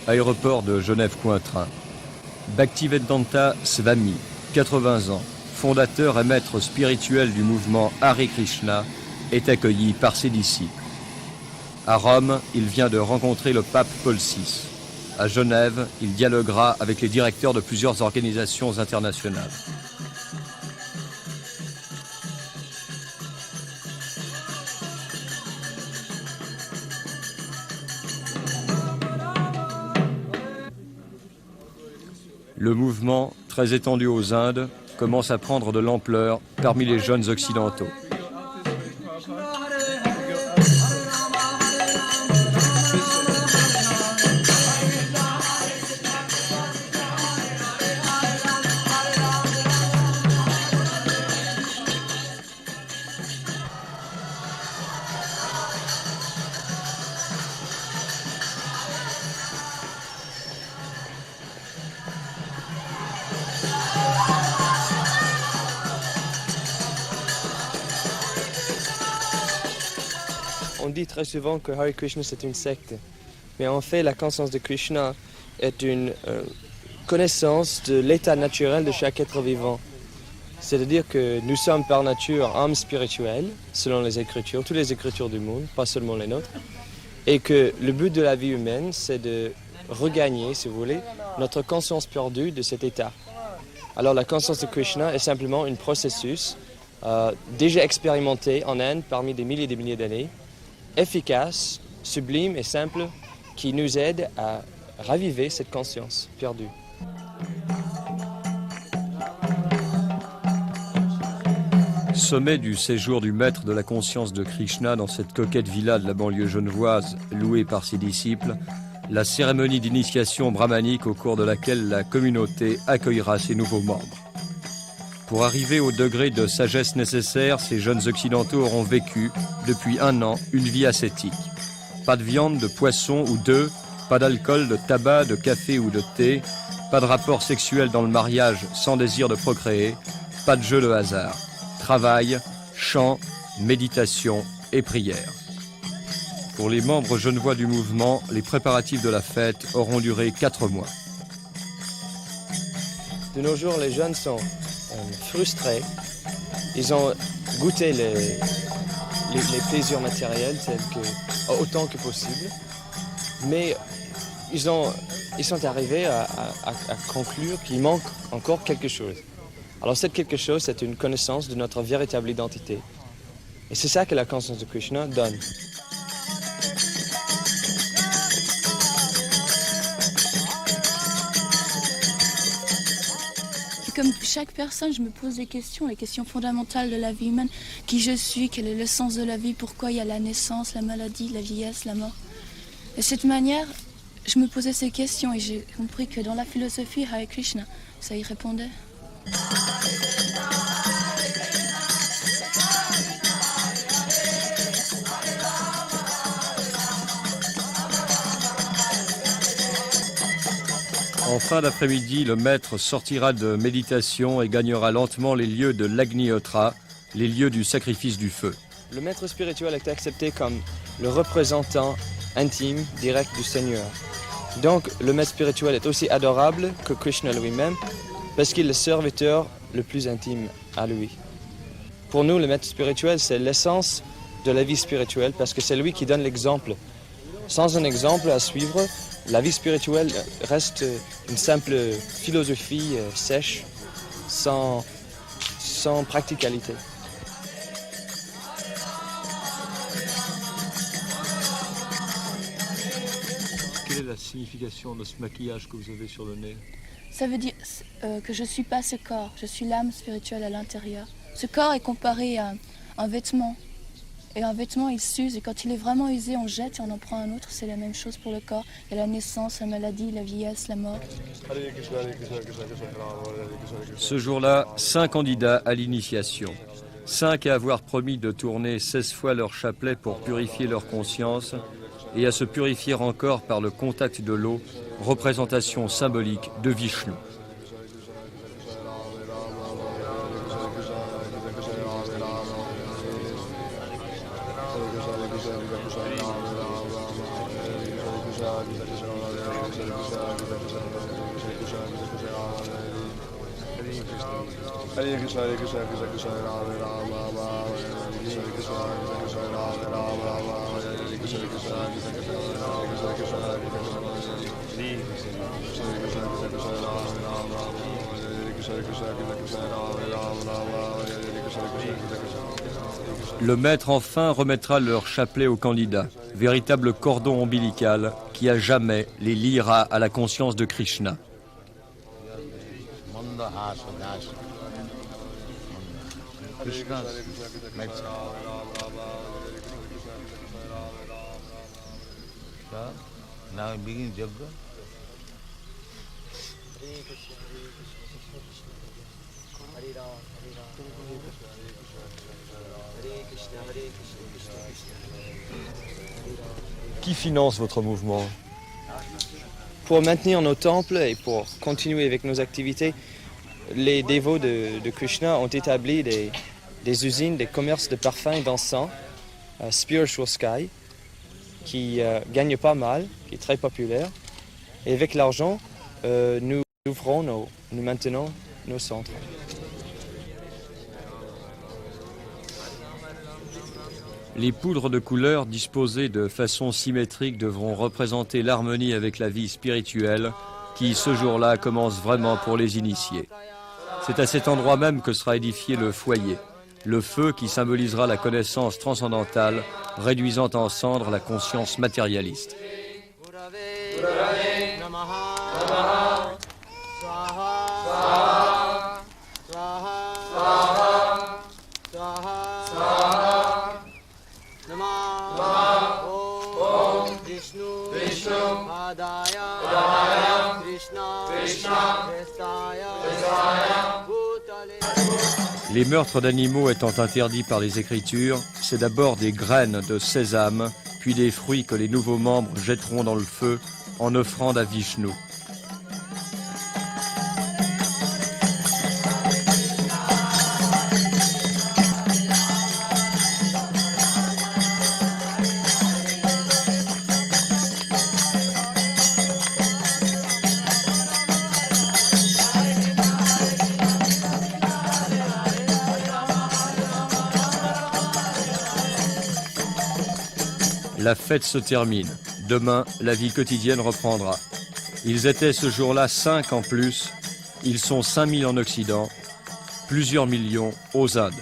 Aéroport de Genève-Cointrin. Bhaktivedanta Swami, 80 ans, fondateur et maître spirituel du mouvement Hare Krishna, est accueilli par ses disciples. À Rome, il vient de rencontrer le pape Paul VI. À Genève, il dialoguera avec les directeurs de plusieurs organisations internationales. Le mouvement, très étendu aux Indes, commence à prendre de l'ampleur parmi les jeunes occidentaux. On dit très souvent que Hare Krishna c'est une secte, mais en fait la conscience de Krishna est une connaissance de l'état naturel de chaque être vivant. C'est-à-dire que nous sommes par nature âmes spirituelles, selon les Écritures, toutes les Écritures du monde, pas seulement les nôtres, et que le but de la vie humaine c'est de regagner, si vous voulez, notre conscience perdue de cet état. Alors la conscience de Krishna est simplement un processus déjà expérimenté en Inde parmi des milliers et des milliers d'années, efficace, sublime et simple, qui nous aide à raviver cette conscience perdue. Sommet du séjour du maître de la conscience de Krishna dans cette coquette villa de la banlieue genevoise, louée par ses disciples, la cérémonie d'initiation brahmanique au cours de laquelle la communauté accueillera ses nouveaux membres. Pour arriver au degré de sagesse nécessaire, ces jeunes occidentaux auront vécu, depuis 1 an, une vie ascétique. Pas de viande, de poisson ou d'œufs, pas d'alcool, de tabac, de café ou de thé, pas de rapport sexuel dans le mariage sans désir de procréer, pas de jeu de hasard. Travail, chant, méditation et prière. Pour les membres genevois du mouvement, les préparatifs de la fête auront duré 4 mois. De nos jours, les jeunes sont frustrés. Ils ont goûté les plaisirs matériels autant que possible, mais ils sont arrivés à conclure qu'il manque encore quelque chose. Alors cette quelque chose, c'est une connaissance de notre véritable identité. Et c'est ça que la conscience de Krishna donne. Comme chaque personne, je me pose des questions, les questions fondamentales de la vie humaine. Qui je suis, quel est le sens de la vie, pourquoi il y a la naissance, la maladie, la vieillesse, la mort. Et de cette manière, je me posais ces questions et j'ai compris que dans la philosophie Hare Krishna, ça y répondait. En fin d'après-midi, le maître sortira de méditation et gagnera lentement les lieux de l'Agnihotra, les lieux du sacrifice du feu. Le maître spirituel est accepté comme le représentant intime, direct du Seigneur. Donc le maître spirituel est aussi adorable que Krishna lui-même, parce qu'il est le serviteur le plus intime à lui. Pour nous, le maître spirituel, c'est l'essence de la vie spirituelle, parce que c'est lui qui donne l'exemple. Sans un exemple à suivre, la vie spirituelle reste une simple philosophie sèche, sans practicalité. Quelle est la signification de ce maquillage que vous avez sur le nez? Ça veut dire que je ne suis pas ce corps, je suis l'âme spirituelle à l'intérieur. Ce corps est comparé à un vêtement. Et un vêtement, il s'use, et quand il est vraiment usé, on jette et on en prend un autre. C'est la même chose pour le corps. Il y a la naissance, la maladie, la vieillesse, la mort. Ce jour-là, 5 candidats à l'initiation. 5 à avoir promis de tourner 16 fois leur chapelet pour purifier leur conscience et à se purifier encore par le contact de l'eau, représentation symbolique de Vishnu. Le maître enfin remettra leur chapelet aux candidats, véritable cordon ombilical qui à jamais les liera à la conscience de Krishna. Now begin Yajna. Qui finance votre mouvement? Pour maintenir nos temples et pour continuer avec nos activités, les dévots de Krishna ont établi des usines, des commerces de parfums et d'encens, Spiritual Sky, qui gagne pas mal, qui est très populaire. Et avec l'argent, nous maintenons nos centres. Les poudres de couleur disposées de façon symétrique devront représenter l'harmonie avec la vie spirituelle qui, ce jour-là, commence vraiment pour les initiés. C'est à cet endroit même que sera édifié le foyer, le feu qui symbolisera la connaissance transcendantale, réduisant en cendres la conscience matérialiste. Les meurtres d'animaux étant interdits par les Écritures, c'est d'abord des graines de sésame, puis des fruits que les nouveaux membres jetteront dans le feu en offrande à Vishnu. La fête se termine. Demain, la vie quotidienne reprendra. Ils étaient ce jour-là 5 en plus. Ils sont 5000 en Occident, plusieurs millions aux Indes.